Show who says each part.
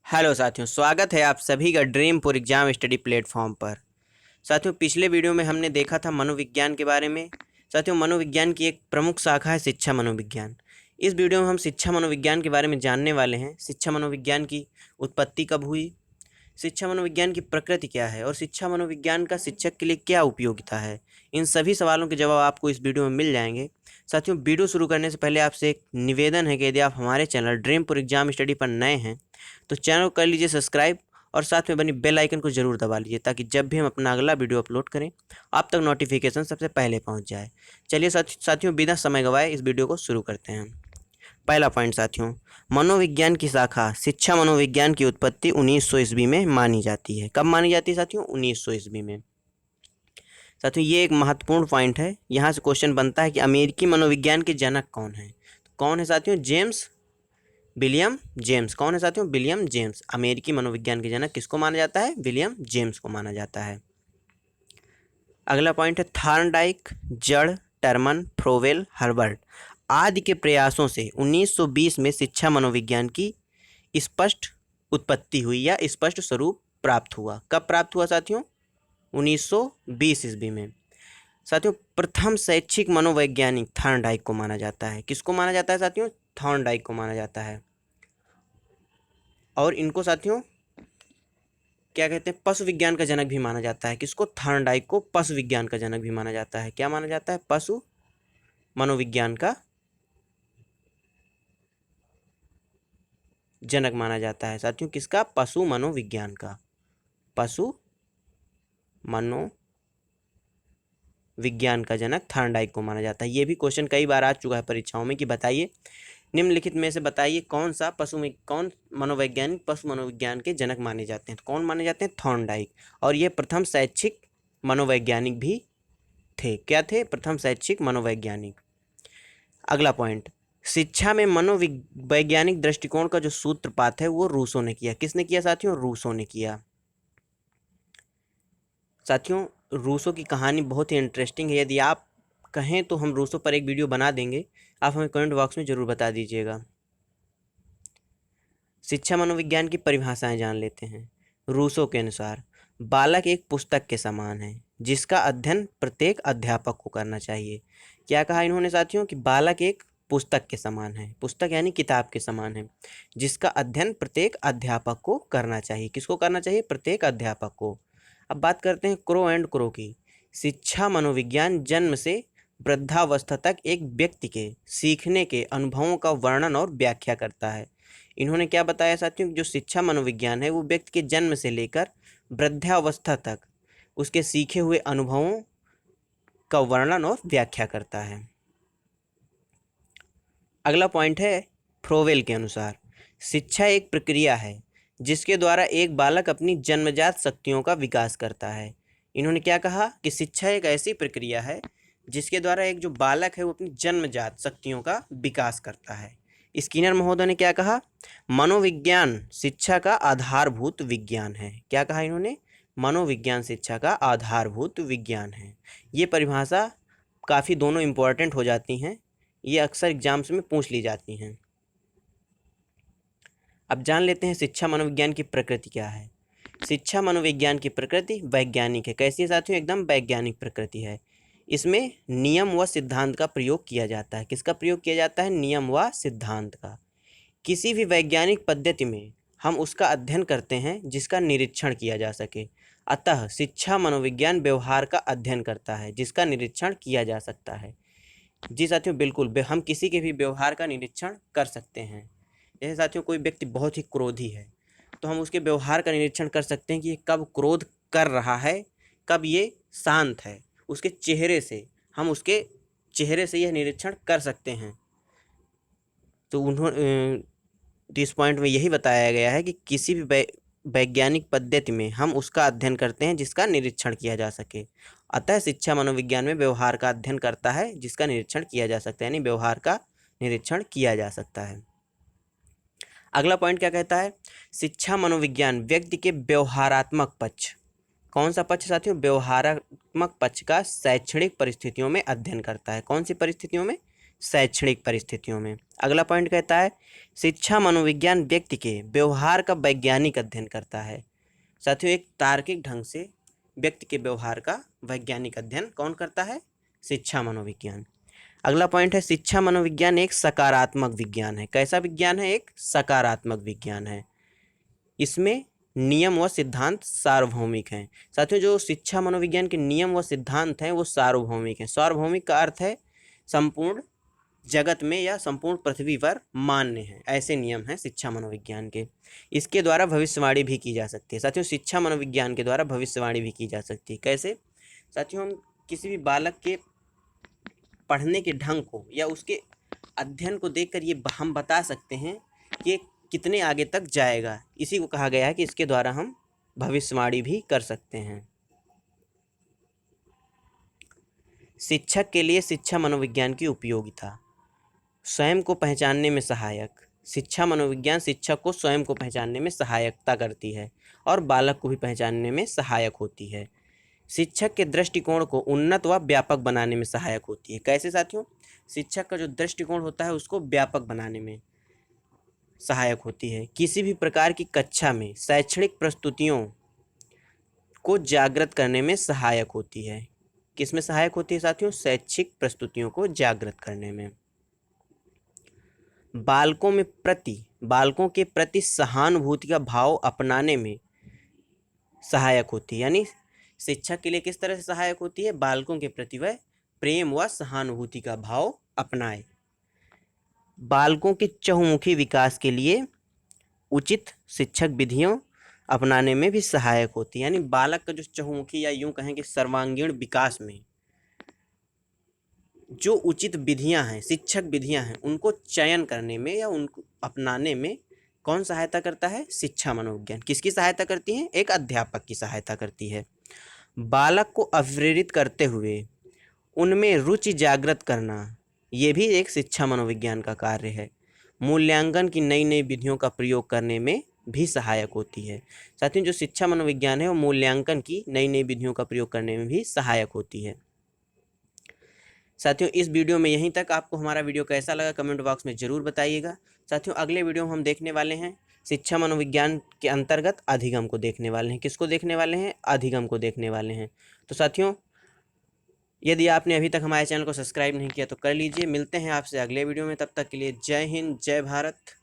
Speaker 1: Hello साथियों, स्वागत है आप सभी का ड्रीमपुर एग्जाम स्टडी प्लेटफॉर्म पर। साथियों, पिछले वीडियो में हमने देखा था मनोविज्ञान के बारे में। साथियों, मनोविज्ञान की एक प्रमुख शाखा है शिक्षा मनोविज्ञान। इस वीडियो में हम शिक्षा मनोविज्ञान के बारे में जानने वाले हैं। शिक्षा मनोविज्ञान की उत्पत्ति कब हुई, शिक्षा मनोविज्ञान की प्रकृति क्या है और शिक्षा मनोविज्ञान का शिक्षक के लिए क्या उपयोगिता है। इन सभी सवालों के जवाब आपको इस वीडियो में मिल जाएंगे। साथियों, वीडियो शुरू करने से पहले आपसे एक निवेदन है कि यदि आप हमारे चैनल ड्रीमपुर एग्जाम स्टडी पर नए हैं तो चैनल को कर लीजिए सब्सक्राइब और साथ में बनी बेल आइकन को जरूर दबा लीजिए ताकि जब भी हम अपना अगला वीडियो अपलोड करें आप तक नोटिफिकेशन सबसे पहले पहुंच जाए। चलिए साथियों, बिना समय गवाए इस वीडियो को शुरू करते हैं। पहला पॉइंट साथियों, मनोविज्ञान की शाखा शिक्षा मनोविज्ञान की उत्पत्ति 1900 ईस्वी में मानी जाती है। कब मानी जाती है साथियों? 1900 ईस्वी में। साथियों, ये एक महत्वपूर्ण पॉइंट है। यहाँ से क्वेश्चन बनता है कि अमेरिकी मनोविज्ञान के जनक कौन है। कौन है साथियों? William James. कौन है साथियों? William James. अमेरिकी मनोविज्ञान के जनक किसको माना जाता है? विलियम जेम्स को माना जाता है। अगला पॉइंट है थॉर्नडाइक, जड़, टर्मन, फ्रोवेल, हर्बर्ट आदि के प्रयासों से 1920 में शिक्षा मनोविज्ञान की स्पष्ट उत्पत्ति हुई या स्पष्ट स्वरूप प्राप्त हुआ। कब प्राप्त हुआ साथियों? 1920 ईस्वी में। साथियों, प्रथम शैक्षिक मनोवैज्ञानिक थॉर्नडाइक को माना जाता है। किसको माना जाता है साथियों? थॉर्नडाइक को माना जाता है। और इनको साथियों क्या कहते हैं? पशु विज्ञान का जनक भी माना जाता है। किसको? थॉर्नडाइक को पशु विज्ञान का जनक भी माना जाता है। क्या माना जाता है? पशु मनोविज्ञान का जनक माना जाता है। साथियों, किसका? पशु मनोविज्ञान का। पशु मनोविज्ञान का जनक थॉर्नडाइक को माना जाता है। ये भी क्वेश्चन कई बार आ चुका है परीक्षाओं में कि बताइए निम्नलिखित में से बताइए कौन मनोवैज्ञानिक पशु मनोविज्ञान के जनक माने जाते हैं। तो कौन माने जाते हैं? थॉर्नडाइक। और ये प्रथम शैक्षिक मनोवैज्ञानिक भी थे। क्या थे? प्रथम शैक्षिक मनोवैज्ञानिक। अगला पॉइंट, शिक्षा में मनोवैज्ञानिक दृष्टिकोण का जो सूत्रपात है वो रूसो ने किया। किसने किया साथियों? रूसो ने किया। साथियों, रूसो की कहानी बहुत ही इंटरेस्टिंग है। यदि आप कहें तो हम रूसो पर एक वीडियो बना देंगे, आप हमें कमेंट बॉक्स में जरूर बता दीजिएगा। शिक्षा मनोविज्ञान की परिभाषाएं जान लेते हैं। रूसो के अनुसार बालक एक पुस्तक के समान है जिसका अध्ययन प्रत्येक अध्यापक को करना चाहिए। क्या कहा इन्होंने साथियों? कि बालक एक पुस्तक के समान है। पुस्तक यानी किताब के समान है जिसका अध्ययन प्रत्येक अध्यापक को करना चाहिए। किसको करना चाहिए? प्रत्येक अध्यापक को। अब बात करते हैं क्रो एंड क्रो की। शिक्षा मनोविज्ञान जन्म से वृद्धावस्था तक एक व्यक्ति के सीखने के अनुभवों का वर्णन और व्याख्या करता है। इन्होंने क्या बताया साथियों? जो शिक्षा मनोविज्ञान है वो व्यक्ति के जन्म से लेकर वृद्धावस्था तक उसके सीखे हुए अनुभवों का वर्णन और व्याख्या करता है। अगला पॉइंट है फ्रोवेल के अनुसार शिक्षा एक प्रक्रिया है जिसके द्वारा एक बालक अपनी जन्मजात शक्तियों का विकास करता है। इन्होंने क्या कहा? कि शिक्षा एक ऐसी प्रक्रिया है जिसके द्वारा एक जो बालक है वो अपनी जन्मजात शक्तियों का विकास करता है। स्किनर महोदय ने क्या कहा? मनोविज्ञान शिक्षा का आधारभूत विज्ञान है। क्या कहा इन्होंने? मनोविज्ञान शिक्षा का आधारभूत विज्ञान है। ये परिभाषा काफ़ी दोनों इम्पोर्टेंट हो जाती हैं। ये अक्सर एग्जाम्स में पूछ ली जाती हैं। अब जान लेते हैं शिक्षा मनोविज्ञान की प्रकृति क्या है। शिक्षा मनोविज्ञान की प्रकृति वैज्ञानिक है। कैसी है साथियों? एकदम वैज्ञानिक प्रकृति है। इसमें नियम व सिद्धांत का प्रयोग किया जाता है। किसका प्रयोग किया जाता है? नियम व सिद्धांत का। किसी भी वैज्ञानिक पद्धति में हम उसका अध्ययन करते हैं जिसका निरीक्षण किया जा सके। अतः शिक्षा मनोविज्ञान व्यवहार का अध्ययन करता है जिसका निरीक्षण किया जा सकता है। जी साथियों, बिल्कुल हम किसी के भी व्यवहार का निरीक्षण कर सकते हैं। जैसे साथियों कोई व्यक्ति बहुत ही क्रोधी है तो हम उसके व्यवहार का निरीक्षण कर सकते हैं कि ये कब क्रोध कर रहा है, कब ये शांत है। उसके चेहरे से हम उसके चेहरे से यह निरीक्षण कर सकते हैं। तो उन्होंने इस पॉइंट में यही बताया गया है कि किसी भी वैज्ञानिक पद्धति में हम उसका अध्ययन करते हैं जिसका निरीक्षण किया जा सके। अतः शिक्षा मनोविज्ञान में व्यवहार का अध्ययन करता है जिसका निरीक्षण किया जा सकता है, यानी व्यवहार का निरीक्षण किया जा सकता है। अगला पॉइंट क्या कहता है? शिक्षा मनोविज्ञान व्यक्ति के व्यवहारात्मक पक्ष। कौन सा पक्ष साथियों? व्यवहारात्मक पक्ष का शैक्षणिक परिस्थितियों में अध्ययन करता है। कौन सी परिस्थितियों में? शैक्षणिक परिस्थितियों में। अगला पॉइंट कहता है शिक्षा मनोविज्ञान व्यक्ति के व्यवहार का वैज्ञानिक अध्ययन करता है। साथियों, एक तार्किक ढंग से व्यक्ति के व्यवहार का वैज्ञानिक अध्ययन कौन करता है? शिक्षा मनोविज्ञान। अगला पॉइंट है शिक्षा मनोविज्ञान एक सकारात्मक विज्ञान है। कैसा विज्ञान है? एक सकारात्मक विज्ञान है। इसमें नियम व सिद्धांत सार्वभौमिक हैं। साथियों, जो शिक्षा मनोविज्ञान के नियम व सिद्धांत हैं वो सार्वभौमिक हैं। सार्वभौमिक का अर्थ है संपूर्ण जगत में या संपूर्ण पृथ्वी पर मान्य हैं, ऐसे नियम हैं शिक्षा मनोविज्ञान के। इसके द्वारा भविष्यवाणी भी की जा सकती है। साथियों, शिक्षा मनोविज्ञान के द्वारा भविष्यवाणी भी की जा सकती है। कैसे? साथियों, हम किसी भी बालक के पढ़ने के ढंग को या उसके अध्ययन को देखकर ये हम बता सकते हैं कि कितने आगे तक जाएगा। इसी को कहा गया है कि इसके द्वारा हम भविष्यवाणी भी कर सकते हैं। शिक्षक के लिए शिक्षा मनोविज्ञान की उपयोगिता। स्वयं को पहचानने में सहायक। शिक्षा मनोविज्ञान शिक्षक को स्वयं को पहचानने में सहायता करती है और बालक को भी पहचानने में सहायक होती है। शिक्षक के दृष्टिकोण को उन्नत व व्यापक बनाने में सहायक होती है। कैसे साथियों? शिक्षक का जो दृष्टिकोण होता है उसको व्यापक बनाने में सहायक होती है। किसी भी प्रकार की कक्षा में शैक्षणिक प्रस्तुतियों को जागृत करने में सहायक होती है। किस में सहायक होती है साथियों? शैक्षिक प्रस्तुतियों को जागृत करने में। बालकों के प्रति सहानुभूति का भाव अपनाने में सहायक होती है। यानी शिक्षक के लिए किस तरह से सहायक होती है? बालकों के प्रति वह प्रेम व सहानुभूति का भाव अपनाए। बालकों के चहुमुखी विकास के लिए उचित शिक्षक विधियों अपनाने में भी सहायक होती है। यानी बालक का जो चहुमुखी या यूं कहें कि सर्वांगीण विकास में जो उचित विधियां हैं, शिक्षक विधियां हैं, उनको चयन करने में या उनको अपनाने में कौन सहायता करता है? शिक्षा मनोविज्ञान। किसकी सहायता करती है? एक अध्यापक की सहायता करती है। बालक को अप्रेरित करते हुए उनमें रुचि जागृत करना, ये भी एक शिक्षा मनोविज्ञान का कार्य है। मूल्यांकन की नई नई विधियों का प्रयोग करने में भी सहायक होती है। साथियों, जो शिक्षा मनोविज्ञान है वो मूल्यांकन की नई नई विधियों का प्रयोग करने में भी सहायक होती है। साथियों, इस वीडियो में यहीं तक। आपको हमारा वीडियो कैसा लगा कमेंट बॉक्स में ज़रूर बताइएगा। साथियों, अगले वीडियो में हम देखने वाले हैं शिक्षा मनोविज्ञान के अंतर्गत अधिगम को देखने वाले हैं। किसको देखने वाले हैं? अधिगम को देखने वाले हैं। तो साथियों, यदि आपने अभी तक हमारे चैनल को सब्सक्राइब नहीं किया तो कर लीजिए। मिलते हैं आपसे अगले वीडियो में, तब तक के लिए जय हिंद, जय भारत।